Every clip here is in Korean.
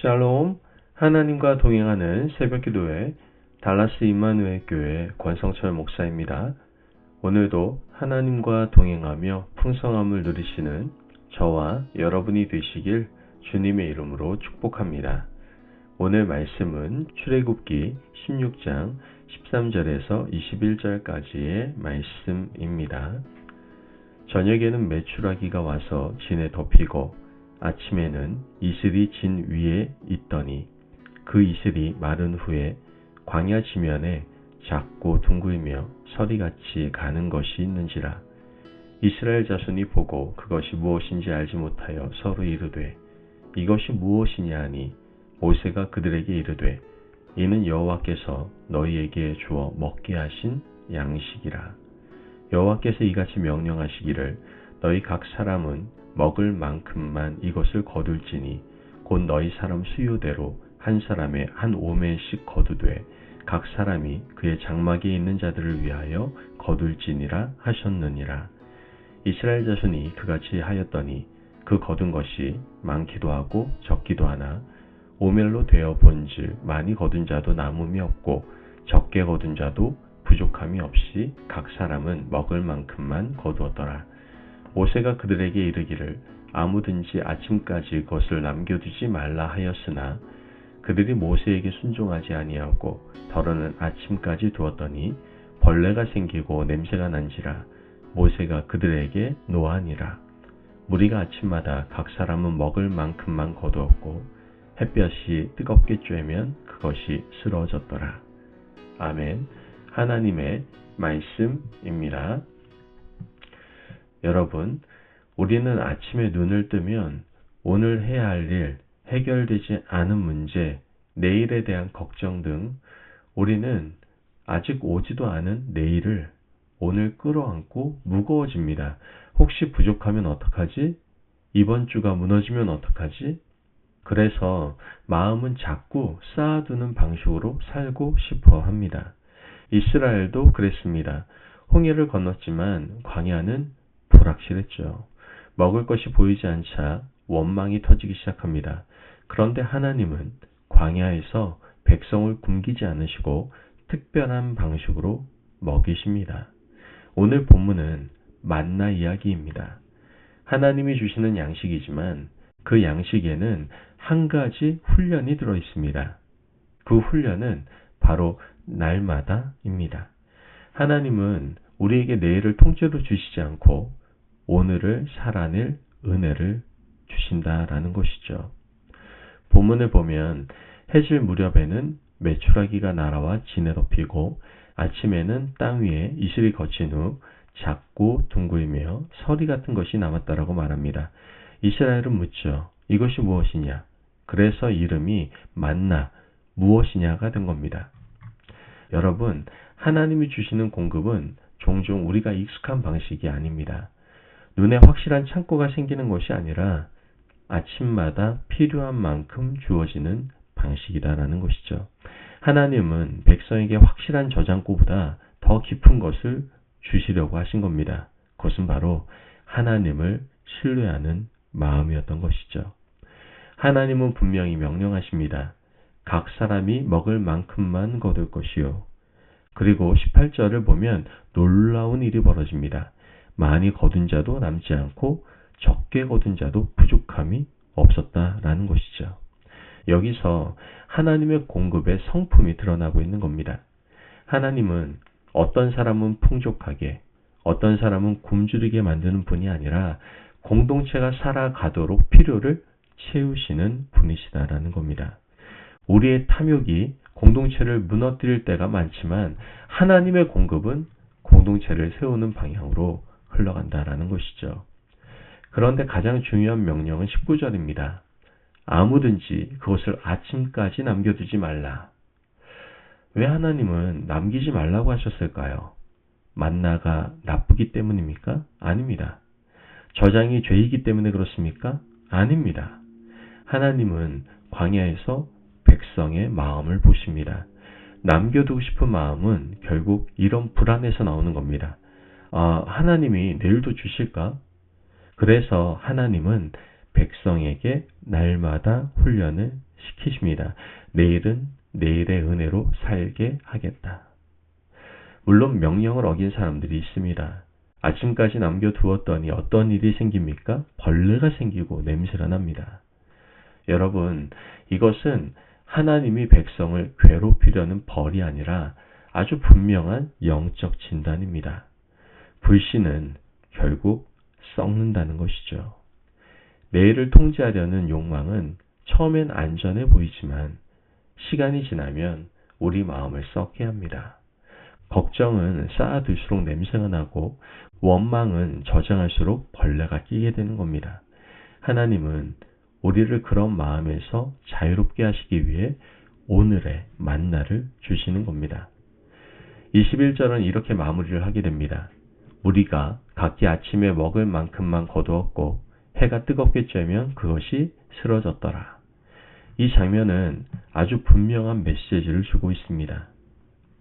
샬롬, 하나님과 동행하는 새벽기도회 달라스 임마누엘 교회 권성철 목사입니다. 오늘도 하나님과 동행하며 풍성함을 누리시는 저와 여러분이 되시길 주님의 이름으로 축복합니다. 오늘 말씀은 출애굽기 16장 13절에서 21절까지의 말씀입니다. 저녁에는 메추라기가 와서 진에 덮이고 아침에는 이슬이 진 위에 있더니 그 이슬이 마른 후에 광야 지면에 작고 둥글며 서리같이 가는 것이 있는지라. 이스라엘 자손이 보고 그것이 무엇인지 알지 못하여 서로 이르되 이것이 무엇이냐 하니 모세가 그들에게 이르되 이는 여호와께서 너희에게 주어 먹게 하신 양식이라. 여호와께서 이같이 명령하시기를 너희 각 사람은 먹을 만큼만 이것을 거둘지니 곧 너희 사람 수요대로 한 사람에 한 오멜씩 거두되 각 사람이 그의 장막에 있는 자들을 위하여 거둘지니라 하셨느니라. 이스라엘 자손이 그같이 하였더니 그 거둔 것이 많기도 하고 적기도 하나 오멜로 되어 본즉 많이 거둔 자도 남음이 없고 적게 거둔 자도 부족함이 없이 각 사람은 먹을 만큼만 거두었더라. 모세가 그들에게 이르기를 아무든지 아침까지 그것을 남겨두지 말라 하였으나 그들이 모세에게 순종하지 아니하고 더러는 아침까지 두었더니 벌레가 생기고 냄새가 난지라. 모세가 그들에게 노하니라. 무리가 아침마다 각 사람은 먹을 만큼만 거두었고 햇볕이 뜨겁게 쬐면 그것이 쓰러졌더라. 아멘. 하나님의 말씀입니다. 여러분, 우리는 아침에 눈을 뜨면 오늘 해야 할 일, 해결되지 않은 문제, 내일에 대한 걱정 등 우리는 아직 오지도 않은 내일을 오늘 끌어안고 무거워집니다. 혹시 부족하면 어떡하지? 이번 주가 무너지면 어떡하지? 그래서 마음은 자꾸 쌓아두는 방식으로 살고 싶어 합니다. 이스라엘도 그랬습니다. 홍해를 건넜지만 광야는 불확실했죠. 먹을 것이 보이지 않자 원망이 터지기 시작합니다. 그런데 하나님은 광야에서 백성을 굶기지 않으시고 특별한 방식으로 먹이십니다. 오늘 본문은 만나 이야기입니다. 하나님이 주시는 양식이지만 그 양식에는 한 가지 훈련이 들어 있습니다. 그 훈련은 바로 날마다입니다. 하나님은 우리에게 내일을 통째로 주시지 않고 오늘을 살아낼 은혜를 주신다라는 것이죠. 본문을 보면 해질 무렵에는 메추라기가 날아와 진에 덮이고 아침에는 땅 위에 이슬이 거친 후 작고 둥글며 서리 같은 것이 남았다라고 말합니다. 이스라엘은 묻죠. 이것이 무엇이냐? 그래서 이름이 만나, 무엇이냐가 된 겁니다. 여러분, 하나님이 주시는 공급은 종종 우리가 익숙한 방식이 아닙니다. 눈에 확실한 창고가 생기는 것이 아니라 아침마다 필요한 만큼 주어지는 방식이다라는 것이죠. 하나님은 백성에게 확실한 저장고보다 더 깊은 것을 주시려고 하신 겁니다. 그것은 바로 하나님을 신뢰하는 마음이었던 것이죠. 하나님은 분명히 명령하십니다. 각 사람이 먹을 만큼만 거둘 것이요. 그리고 18절을 보면 놀라운 일이 벌어집니다. 많이 거둔 자도 남지 않고 적게 거둔 자도 부족함이 없었다라는 것이죠. 여기서 하나님의 공급의 성품이 드러나고 있는 겁니다. 하나님은 어떤 사람은 풍족하게, 어떤 사람은 굶주리게 만드는 분이 아니라 공동체가 살아가도록 필요를 채우시는 분이시다라는 겁니다. 우리의 탐욕이 공동체를 무너뜨릴 때가 많지만 하나님의 공급은 공동체를 세우는 방향으로 흘러간다라는 것이죠. 그런데 가장 중요한 명령은 19절입니다. 아무든지 그것을 아침까지 남겨두지 말라. 왜 하나님은 남기지 말라고 하셨을까요? 만나가 나쁘기 때문입니까? 아닙니다. 저장이 죄이기 때문에 그렇습니까? 아닙니다. 하나님은 광야에서 백성의 마음을 보십니다. 남겨두고 싶은 마음은 결국 이런 불안에서 나오는 겁니다. 하나님이 내일도 주실까? 그래서 하나님은 백성에게 날마다 훈련을 시키십니다. 내일은 내일의 은혜로 살게 하겠다. 물론 명령을 어긴 사람들이 있습니다. 아침까지 남겨두었더니 어떤 일이 생깁니까? 벌레가 생기고 냄새가 납니다. 여러분, 이것은 하나님이 백성을 괴롭히려는 벌이 아니라 아주 분명한 영적 진단입니다. 불신은 결국 썩는다는 것이죠. 내일을 통제하려는 욕망은 처음엔 안전해 보이지만 시간이 지나면 우리 마음을 썩게 합니다. 걱정은 쌓아둘수록 냄새가 나고 원망은 저장할수록 벌레가 끼게 되는 겁니다. 하나님은 우리를 그런 마음에서 자유롭게 하시기 위해 오늘의 만나를 주시는 겁니다. 21절은 이렇게 마무리를 하게 됩니다. 우리가 각기 아침에 먹을 만큼만 거두었고 해가 뜨겁게 쬐면 그것이 쓰러졌더라. 이 장면은 아주 분명한 메시지를 주고 있습니다.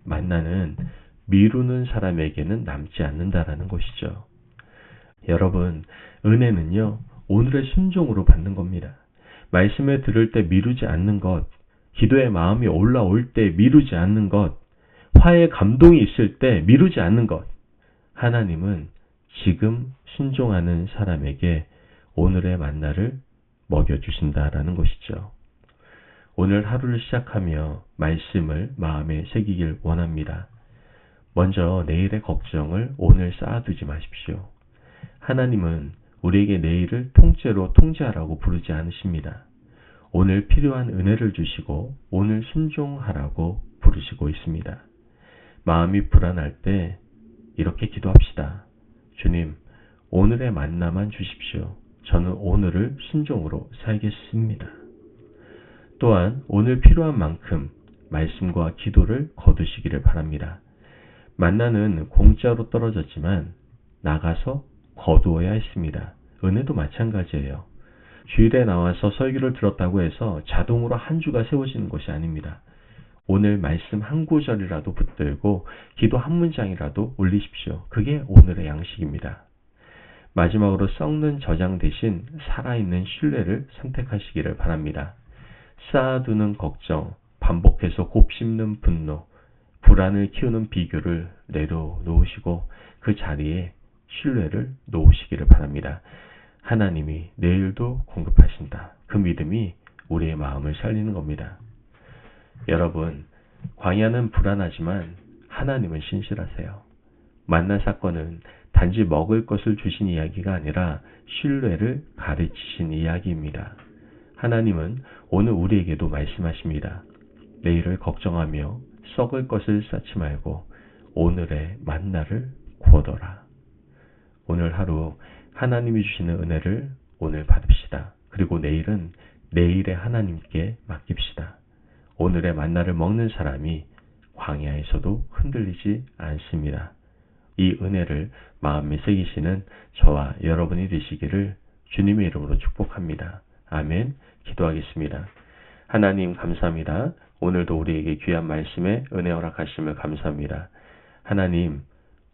만나는 미루는 사람에게는 남지 않는다라는 것이죠. 여러분, 은혜는요, 오늘의 순종으로 받는 겁니다. 말씀을 들을 때 미루지 않는 것, 기도의 마음이 올라올 때 미루지 않는 것, 화의 감동이 있을 때 미루지 않는 것, 하나님은 지금 순종하는 사람에게 오늘의 만나를 먹여주신다라는 것이죠. 오늘 하루를 시작하며 말씀을 마음에 새기길 원합니다. 먼저 내일의 걱정을 오늘 쌓아두지 마십시오. 하나님은 우리에게 내일을 통째로 통제하라고 부르지 않으십니다. 오늘 필요한 은혜를 주시고 오늘 순종하라고 부르시고 있습니다. 마음이 불안할 때 이렇게 기도합시다. 주님, 오늘의 만나만 주십시오. 저는 오늘을 순종으로 살겠습니다. 또한 오늘 필요한 만큼 말씀과 기도를 거두시기를 바랍니다. 만나는 공짜로 떨어졌지만 나가서 거두어야 했습니다. 은혜도 마찬가지예요. 주일에 나와서 설교를 들었다고 해서 자동으로 한 주가 세워지는 것이 아닙니다. 오늘 말씀 한 구절이라도 붙들고 기도 한 문장이라도 올리십시오. 그게 오늘의 양식입니다. 마지막으로 썩는 저장 대신 살아있는 신뢰를 선택하시기를 바랍니다. 쌓아두는 걱정, 반복해서 곱씹는 분노, 불안을 키우는 비교를 내려놓으시고 그 자리에 신뢰를 놓으시기를 바랍니다. 하나님이 내일도 공급하신다. 그 믿음이 우리의 마음을 살리는 겁니다. 여러분, 광야는 불안하지만 하나님은 신실하세요. 만나 사건은 단지 먹을 것을 주신 이야기가 아니라 신뢰를 가르치신 이야기입니다. 하나님은 오늘 우리에게도 말씀하십니다. 내일을 걱정하며 썩을 것을 쌓지 말고 오늘의 만나를 구워둬라. 오늘 하루 하나님이 주시는 은혜를 오늘 받읍시다. 그리고 내일은 내일의 하나님께 맡깁시다. 오늘의 만나를 먹는 사람이 광야에서도 흔들리지 않습니다. 이 은혜를 마음에 새기시는 저와 여러분이 되시기를 주님의 이름으로 축복합니다. 아멘. 기도하겠습니다. 하나님 감사합니다. 오늘도 우리에게 귀한 말씀에 은혜 허락하심을 감사합니다. 하나님,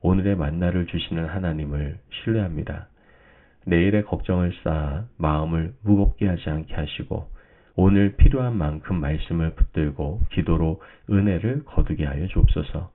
오늘의 만나를 주시는 하나님을 신뢰합니다. 내일의 걱정을 쌓아 마음을 무겁게 하지 않게 하시고 오늘 필요한 만큼 말씀을 붙들고 기도로 은혜를 거두게 하여 주옵소서.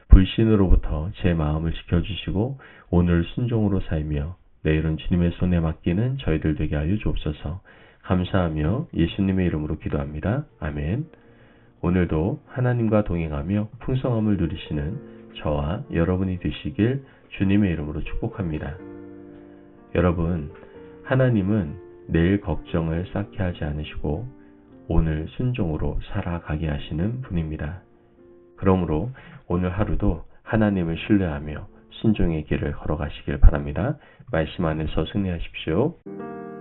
불신으로부터 제 마음을 지켜주시고 오늘 순종으로 살며 내일은 주님의 손에 맡기는 저희들 되게 하여 주옵소서. 감사하며 예수님의 이름으로 기도합니다. 아멘. 오늘도 하나님과 동행하며 풍성함을 누리시는 저와 여러분이 되시길 주님의 이름으로 축복합니다. 여러분, 하나님은 내일 걱정을 쌓게 하지 않으시고 오늘 순종으로 살아가게 하시는 분입니다. 그러므로 오늘 하루도 하나님을 신뢰하며 순종의 길을 걸어가시길 바랍니다. 말씀 안에서 승리하십시오.